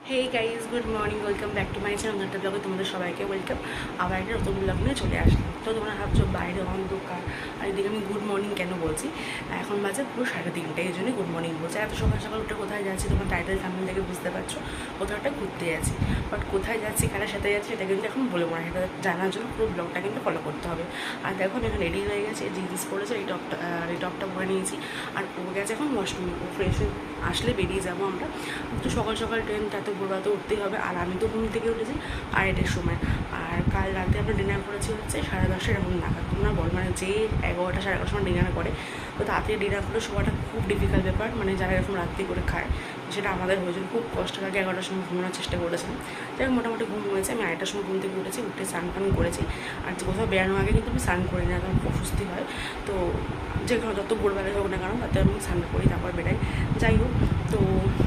Hey guys, good morning, welcome back to my channel একটা ব্লগে তোমাদের সবাইকে ওয়েলকাম। আবার একটা নতুন ব্লগ নিয়ে চলে আসলাম। তো তোমরা ভাবছো বাইরে অন্ধকার, আর এদিকে আমি গুড মর্নিং কেন বলছি। এখন বাজে পুরো 3:30, এই জন্যই গুড মর্নিং বলছি। এত সকাল সকাল উঠে কোথায় যাচ্ছি তোমার টাইটেল থাম্বনেল থেকে বুঝতে পারছো, কোথাও একটা ঘুরতে যাচ্ছি। বাট কোথায় যাচ্ছি, কারার সাথে যাচ্ছি, এটা কিন্তু এখন বলে মনে হয়। সেটা জানার জন্য পুরো ব্লগটা কিন্তু ফলো করতে হবে। আর দেখো আমি এখন রেডি হয়ে গেছি, জিন্স পরেছে, এই টপটা পরে নিয়েছি। আর ও গেছে এখন ওয়াশরুমে, ও ফ্রেশ হয়ে আসলে বেরিয়ে যাবো আমরা। তো সকাল সকাল ট্রেনটা তো ভোররাতে উঠতেই হবে। আর আমি তো ঘুম থেকে উঠেছি 2:30-এর সময়। আর কাল রাতে আমরা ডিনার করেছি হচ্ছে 10:30 এরকম নাগাদ। তোমরা বল মানে যে 11টা 11:30 সময় ডিনার করে, তো তাড়াতাড়ি ডিনার করে শোয়াটা খুব ডিফিকাল্ট ব্যাপার। মানে যারা এরকম রাত্রি করে খায়, সেটা আমাদের হয়েছিল। খুব কষ্ট লাগে। 11টার সময় ঘুমানোর চেষ্টা করেছিলাম, যাই মোটামুটি ঘুম হয়েছে। আমি 2:30টার সময় ঘুম থেকে উঠেছি, উঠে স্নান টান করেছি। আর কোথাও বেড়ানোর আগে কিন্তু আমি স্নান করি না, কারণ অস্বস্তি হয়। তো যেখানে যত ভোরবেলায় হোক না কেন, তাতে আমি স্নান করি, তারপর বেড়াই। যাই হোক, তো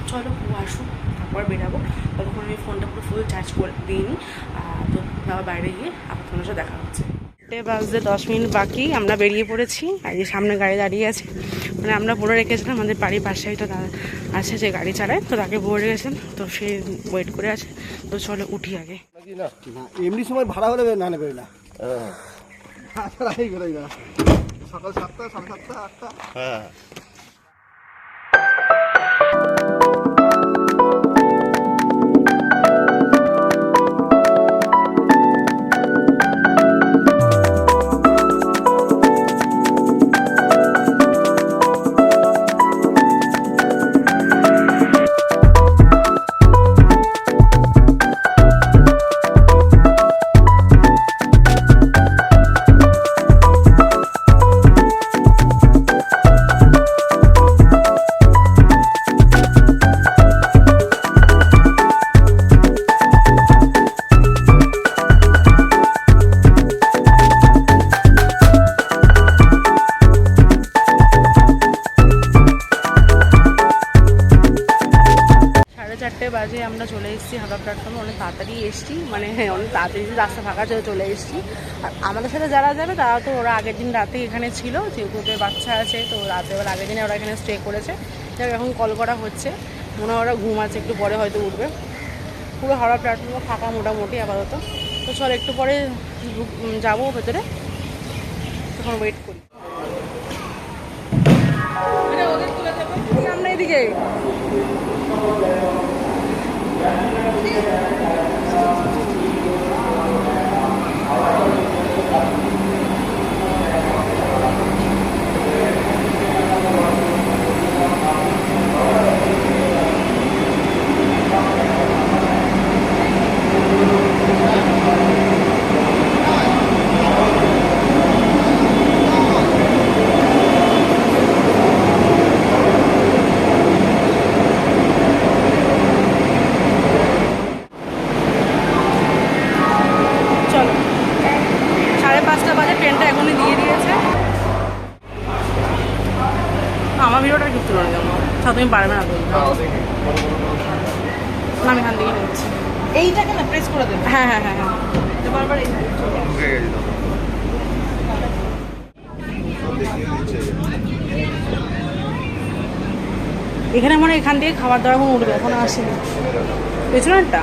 চলো ও আসুক, তারপর বেরাবো। ততক্ষণ আমি ফোনটা পুরো ফুল চার্জ করে দিইনি। তো আবার বাইরে গিয়ে আপনার ফোনের সাথে দেখা হচ্ছে। 10 মিনিট বাকি, আমরা বেরিয়ে পড়েছি। আর এই সামনে গাড়ি দাঁড়িয়ে আছে, মানে আমরা বলে রেখেছিলাম আমাদের বাড়ির পাশে একটা আছে যে গাড়ি চালায়, তো তাকে বলে রেখেছেন, তো সে ওয়েট করে আছে। তো চলো উঠি আগে। এমনি সময় ভাড়া হলে না নেবে না, সকাল 7টা 7:30 8টা। হ্যাঁ, বাজে আমরা চলে এসেছি হাওড়া প্ল্যাটফর্মে। অনেক তাড়াতাড়ি এসেছি, মানে অনেক তাড়াতাড়ি রাস্তা ফাঁকা চলে এসেছি। আর আমাদের সাথে যারা যাবে তারা তো ওরা আগের দিন রাতে এখানে ছিল, যেহেতু ওদের বাচ্চা আছে, তো রাতে ওরা আগের দিনে ওরা এখানে স্টে করেছে। যাই এখন কল করা হচ্ছে, মনে হয় ওরা ঘুম আছে, একটু পরে হয়তো উঠবে। পুরো হাওড়া প্ল্যাটফর্মে ফাঁকা মোটামুটি আপাতত। তো চল একটু পরে যাবো ভেতরে, তখন ওয়েট করি। সামনে এদিকে আমার ভিডিওটা কিন্তু তুলে দেবো, তুমি পারবে না। আমি এখান থেকে নিচ্ছি, এইটাকে না প্রেস করে দেবো। হ্যাঁ হ্যাঁ হ্যাঁ হ্যাঁ, বারবার এখানে মানে এখান থেকে খাবার দাবার এখন উঠবে, এখন আসেনি। পেছনেরটা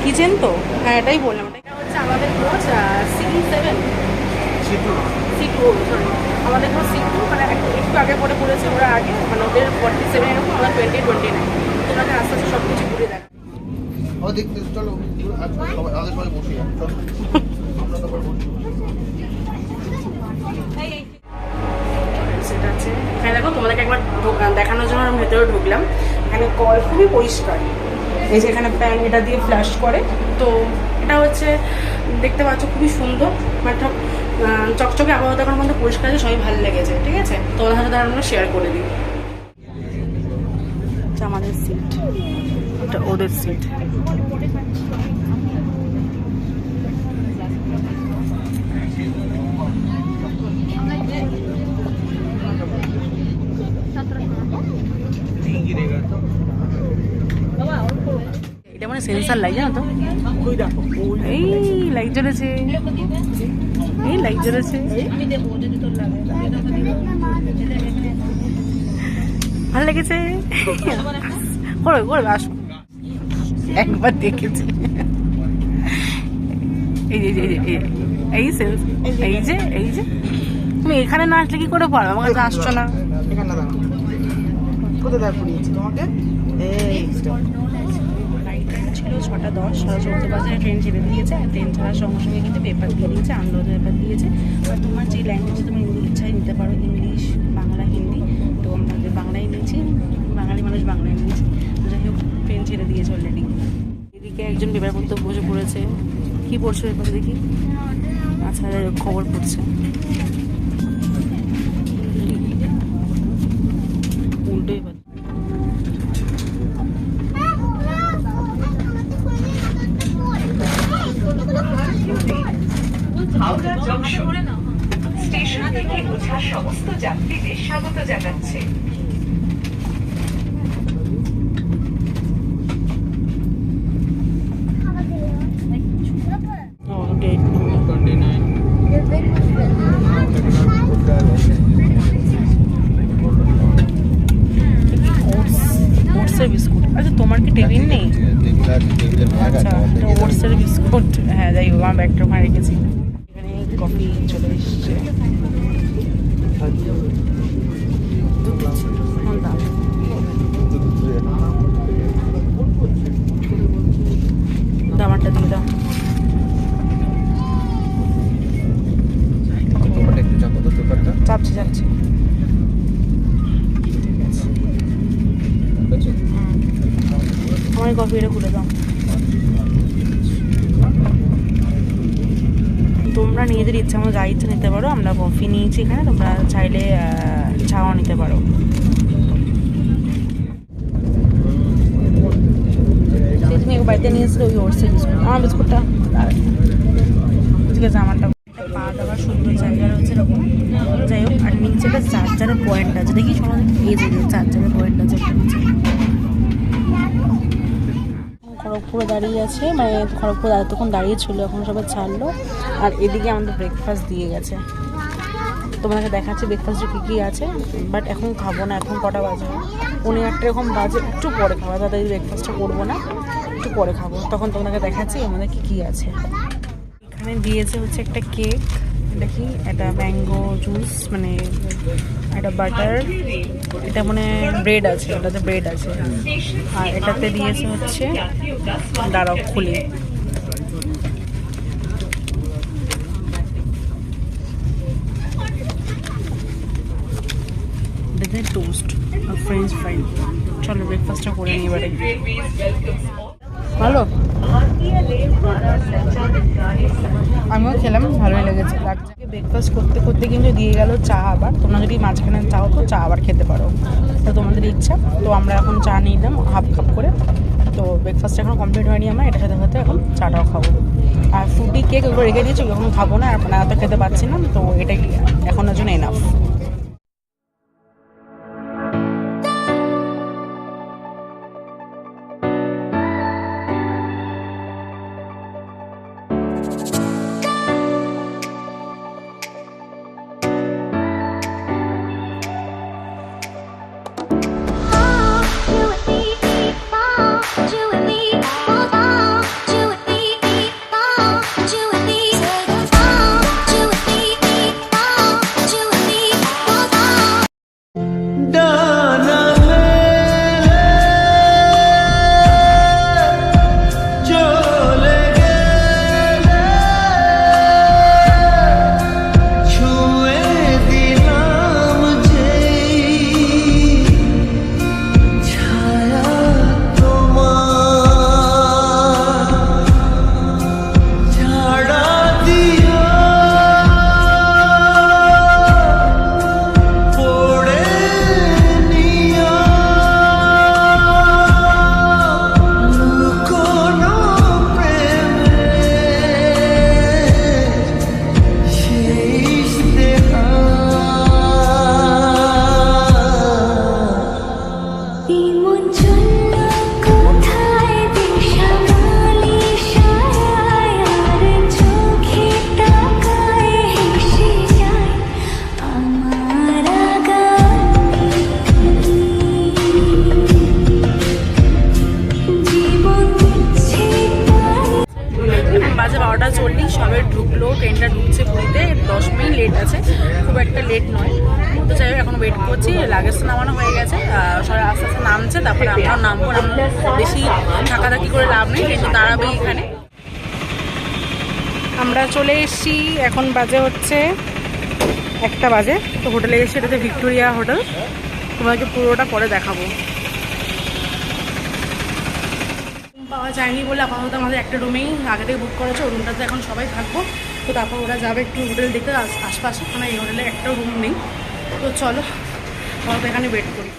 কিচেন তো, হ্যাঁ এটাই বললাম। এটা হচ্ছে আমাদের কোচ C7 C2, সরি আমাদের কোচ C2, মানে একটু আগে পরে পড়েছে ওরা আগে, মানে ওদের 47 এরকম, আমরা 20-29। তোমাকে আস্তে আস্তে সব কিছু ঘুরে দেখা। চলো আগে সবাই বসি, আমরা তারপর বসি। সেটা আছে এখানে, দেখো তোমাদেরকে একবার দেখানোর জন্য আমি ভেতরে ঢুকলাম। এখানে কল খুবই পরিষ্কার, এই যে এখানে প্যান এটা দিয়ে ফ্ল্যাশ করে। তো এটা হচ্ছে দেখতে পাচ্ছ খুবই সুন্দর, মানে চকচকে আবহাওয়া এখন পর্যন্ত পরিষ্কার আছে, সবই ভালো লেগেছে। ঠিক আছে, তোমাদের সাথে আমরা শেয়ার করে দিই। আমাদের সিট, এটা ওদের সিট। এটা মানে সেন্সার লাইট, জানো তো? এই লাইট জ্বলেছে, এই লাইট জ্বলেছে। ভালো লেগেছে, করবে করবে আসো। একবার দেখেছি। এই যে এই যে এই সেলস, এই যে তুমি এখানে না আসলে কি করে পারো? আমার কাছে আসছো না। এখানে দাঁড়াও, কোথায় দাঁড় করিয়েছি তোমাকে? এই ছিল 6:10, 14:30 বাজে ট্রেন ছেড়ে দিয়েছে। আর ট্রেন ছাড়ার সঙ্গে সঙ্গে কিন্তু পেপার দিয়ে দিয়েছে, আন্দোলন পেপার দিয়েছে। আর তোমার যে ল্যাঙ্গুয়েজে তুমি ইচ্ছায় নিতে পারো, ইংলিশ, বাংলা, হিন্দি। তো আমরা যে বাংলায় নিয়েছি, বাঙালি মানুষ বাংলায় নিয়েছি। যাই হোক, ট্রেন ছেড়ে দিয়েছে অলরেডি। এদিকে একজন পেপার পড়তে বসে পড়েছে। কি পড়ছে পেপারে দেখি? আচ্ছা, যাই হোক, খবর পড়ছে। উল্টোই হাওড়া জংশন স্টেশন থেকে ওঠা সমস্ত যাত্রীদের স্বাগত জানাচ্ছে। ওটসের বিস্কুট। আচ্ছা, তোমার কি টেবিল নেই? আচ্ছা, ওটসের বিস্কুট। হ্যাঁ, যাই হোক, আমার ব্যাগটা ওখানে রেখেছি। এখানে কফি চলে এসছে। দামারটা দিয়ে দাও। চাপছি চাপছি। আমার কফিটা খুলে দাও। তোমরা নিজেদের ইচ্ছা মতো যা ইচ্ছা নিতে পারো। আমরা কফি নিয়েছি এখানে, তোমরা চাইলে চাও নিতে পারো। তুমি বাড়িতে নিয়ে এসে ওই ওটসের বিস্কুট, আমার বিস্কুটটা ঠিক আছে। আমারটা পা দেওয়ার সুন্দর জায়গা রয়েছে এরকম। যাই হোক, আর নিচে একটা চার্জারের পয়েন্ট আছে, দেখি সমাজ এই যে চার্জারের পয়েন্ট আছে নিচে। খড়গপুরে দাঁড়িয়ে আছে, মানে খড়গপুরে তখন দাঁড়িয়ে ছিল, এখন সবাই ছাড়লো। আর এদিকে আমাদের ব্রেকফাস্ট দিয়ে গেছে। তোমাকে দেখাচ্ছি ব্রেকফাস্টে কী কী আছে, বাট এখন খাবো না। এখন কটা বাজে? 9:30 এরকম বাজে। একটু পরে খাবো, তাড়াতাড়ি ব্রেকফাস্টটা করবো না, একটু পরে খাবো। তখন তোমাকে দেখাচ্ছি আমাদের কী কী আছে। এখানে দিয়েছে হচ্ছে একটা কেক, দেখি একটা ম্যাঙ্গো জুস, মানে একটা বাটার, এটা মানে ব্রেড আছে, ওটাতে ব্রেড আছে। আর এটাতে দিয়েছে হচ্ছে, দাঁড়াও খুলি, দেখে টোস্ট আর ফ্রেঞ্চ ফ্রাই। চলো ব্রেকফাস্টটা করে নিই এবারে। ভালো, আমিও খেলাম, ভালোই লেগেছে। ব্রেকফাস্ট করতে করতে কিন্তু দিয়ে গেল চা আবার। তোমরা যদি মাঝখানে চাও তো চা আবার খেতে পারো, তো তোমাদের ইচ্ছা। তো আমরা এখন চা নিলাম হাফ কাপ করে। তো ব্রেকফাস্ট এখন কমপ্লিট হয়নি আমার, এটার সাথে সাথে এখন চাটাও খাবো। আর ফ্রুটি কেক ওগুলো রেখে দিয়েছি, এখন খাবো না, আর এত খেতে পারছি না। তো এটাই এখনের জন্য এনাফ। বাজে 12:40, সবে ঢুকলো, ট্রেনটা ঢুকছে পুরীতে, 10 মিনিট লেট আছে, খুব একটা লেট নয়। তো যাই হোক এখন ওয়েট করছি, লাগেজ তো নামানো হয়ে গেছে, সবাই আস্তে আস্তে নামছে, তারপরে আমরাও নামবো। বেশি থাকাথাকি করে লাভ নেই, কিন্তু দাঁড়াবেই এখানে। আমরা চলে এসেছি, এখন বাজে হচ্ছে 1টা বাজে। তো হোটেলে এসেছি, এটাতে ভিক্টোরিয়া হোটেল, তোমাকে পুরোটা পরে দেখাবো। রুম পাওয়া যায়নি বলে আপাতত আমাদের একটা রুমেই আগে থেকে বুক করেছে, ওই রুমটাতে এখন সবাই থাকবো। তো তারপর ওরা যাবে একটু হোটেল দেখতে আশপাশে, ওখানে এই হোটেলে একটা রুম নেই। তো চলো আমরা তো এখানে ওয়েট করি।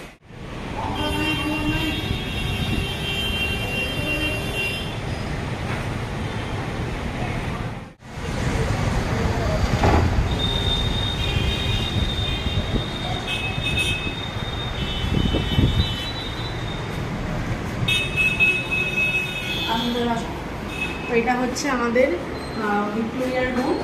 তো এটা হচ্ছে আমাদের ভিক্টোরিয়ার রুম।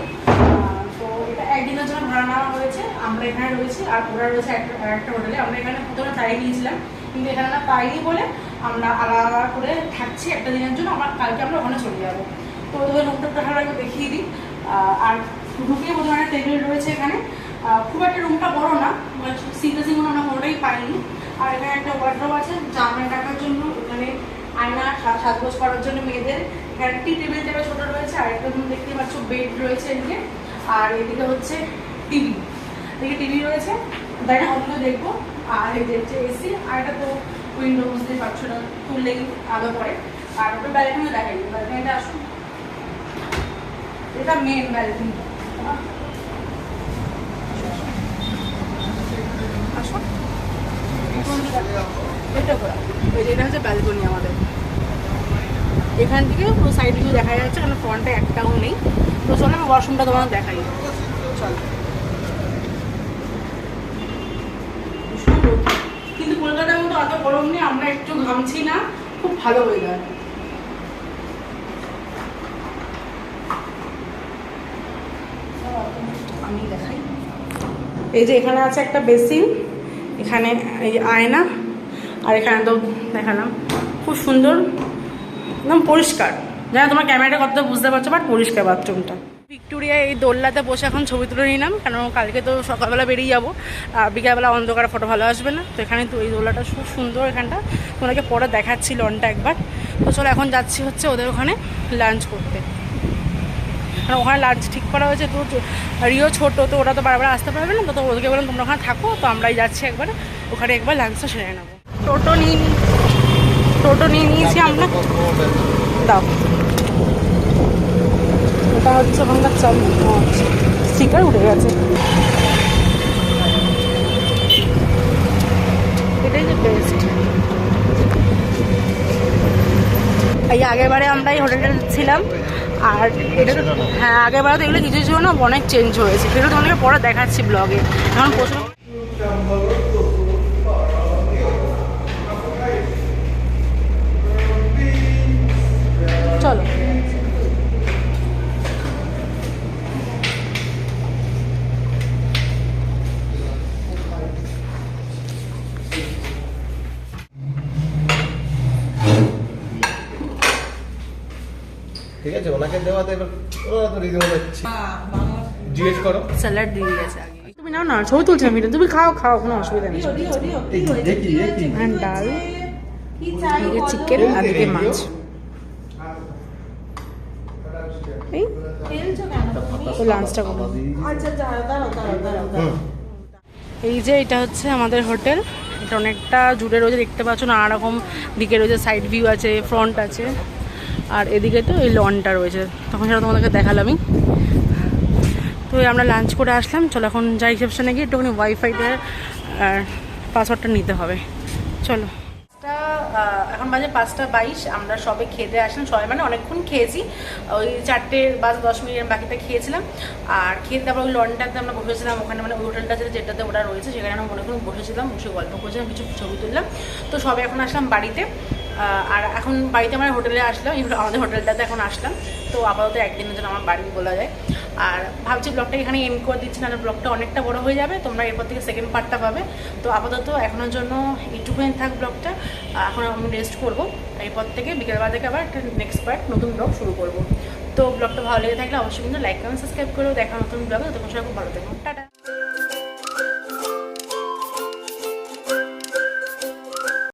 তো এটা একদিনের জন্য ভাড়া নেওয়া হয়েছে, আমরা এখানে রয়েছি, আর ওরা রয়েছে একটা হোটেলে। আমরা এখানে প্রথমে তাই নিয়েছিলাম, কিন্তু এখানে না পাইনি বলে আমরা আলাদা করে থাকছি একটা দিনের জন্য। কালকে আমরা ওখানে চলে যাবো। তো ওদের রুমটা ভালো আমি দেখিয়ে দিই। আর ঢুকে প্রথমে একটা টেবিল রয়েছে এখানে, খুব একটা রুমটা বড় না, সিগুলো আমরা কোনোটাই পাইনি। আর এখানে একটা ওয়ার্ডরোব আছে জামা রাখার জন্য, এখানে আয়না, সাজগোজ করার জন্য মেয়েদের। এখানে টি টেবিল টাইপের ছোটো রয়েছে, আর একটা রুম দেখতে পাচ্ছ বেড রয়েছে এদিকে। আর এদিকে হচ্ছে টিভি, এদিকে টিভি রয়েছে, তাই না ওগুলো দেখবো। আর এই যে হচ্ছে এসি, আর এটা তো উইন্ডো বুঝতেই পারছো না, তুললেই আলো পড়ে। আর ওটা ব্যালকনি দেখাই, ব্যালকনিটা আসুন, এটা মেন ব্যালকনি। আসুন, এটা হচ্ছে ব্যালকনি আমাদের। এখান থেকে পুরো সাইড ভিউ দেখা যাচ্ছে, কারণ ফ্রন্টে একটাও নেই। তো চলো আমি ওয়াশরুমটা তোমার দেখাই। চলো, কিন্তু কলকাতার মতো অত গরম নেই, আমরা একটু ঘামছি না, খুব ভালো ওয়েদার। আমি দেখাই, এই যে এখানে আছে একটা বেসিন, এখানে এই যে আয়না, আর এখানে তো দেখালাম, খুব সুন্দর, একদম পরিষ্কার। জানো তোমার ক্যামেরাটা কতটা বুঝতে পারছো, বাট পরিষ্কার বাথরুমটা। ভিক্টোরিয়া এই দোল্লাতে বসে এখন ছবি তুলে নিলাম, কারণ কালকে তো সকালবেলা বেরিয়ে যাবো, আর বিকালবেলা অন্ধকার ফটো ভালো আসবে না। তো এখানে তো এই দোল্লাটা খুব সুন্দর, এখানটা তোমাকে পরে দেখাচ্ছি লনটা একবার। তো চলো এখন যাচ্ছি হচ্ছে ওদের ওখানে লাঞ্চ করতে, কারণ ওখানে লাঞ্চ ঠিক করা হয়েছে। তো রিও ছোটো, তো ওরা তো বারবার আসতে পারবে না, তো ওদেরকে বললাম তোমরা ওখানে থাকো, তো আমরাই যাচ্ছি একবার ওখানে, একবার লাঞ্চটা সেরে নেবো। টোটো নিয়ে নিয়েছি আমরা, দাও। এটা হচ্ছে ওখানকার চাল, স্টিকার উঠে গেছে, এটাই যে বেস্ট। এই আগেরবারে আমরা এই হোটেলটা ছিলাম, আর এটা তো হ্যাঁ আগেরবারে তো এগুলো কিছু ছিল না, অনেক চেঞ্জ হয়েছে, সেগুলো তোমাদেরকে পরে দেখাচ্ছি ব্লগে। এখন প্রচুর চলো। ঠিক আছে, ওনাকে দেওয়াতে এবার ওরা তো রীতিমতো জিজ্ঞেস করো। স্যালাড দিয়ে দিয়েছে আগে, তুমি নাও না, ছবি তুলছি আমি, তুমি খাও কোনো অসুবিধা নেই। হ্যাঁ, ডাল, চিকেন, আর দিকে মাছ। লাঞ্চটা করবো। এই যে এটা হচ্ছে আমাদের হোটেল, এটা অনেকটা জুড়ে রয়েছে, দেখতে পাচ্ছ নানা রকম দিকে রয়েছে, সাইড ভিউ আছে, ফ্রন্ট আছে, আর এদিকে তো এই লনটা রয়েছে, তখন সেটা তোমাদেরকে দেখালামই। তো আমরা লাঞ্চ করে আসলাম, চলো এখন যাই রিসেপশনে গিয়ে একটুখানি ওয়াইফাইতে পাসওয়ার্ডটা নিতে হবে। চলো, এখন বাজে 5:22, আমরা সবে খেতে আসলাম, সবাই মানে অনেকক্ষণ খেয়েছি, ওই 4:10 বাকিটা খেয়েছিলাম। আর খেয়ে তারপর ওই লনটাতে আমরা বসেছিলাম, ওখানে মানে ওই হোটেলটা যেটাতে ওটা রয়েছে, সেখানে আমরা অনেকক্ষণ বসেছিলাম, বসে গল্প করেছিলাম, কিছু ছবি তুললাম। তো সবাই এখন আসলাম বাড়িতে, আর এখন বাড়িতে আমরা হোটেলে আসলাম, আমাদের হোটেলটাতে এখন আসলাম। তো আপাতত একদিনের জন্য আমার বাড়ি বলা যায়। আর ভাবছি ব্লগটা এখানে এন্ড করে দিচ্ছি, না ব্লগটা অনেকটা বড় হয়ে যাবে, তোমরা এরপর থেকে সেকেন্ড পার্টটা পাবে। তো আপাতত এখনের জন্য এইটুকুই থাক ব্লগটা, এখন আমি রেস্ট করবো, এরপর থেকে বিকেলবেলা থেকে আবার একটা নেক্সট পার্ট নতুন ব্লগ শুরু করবো। তো ব্লগটা ভালো লেগে থাকলে অবশ্যই কিন্তু লাইক কমেন্ট সাবস্ক্রাইব করেও দেখা নতুন ব্লগে, তখন সবাই খুব ভালো থাকবেন, টাটা।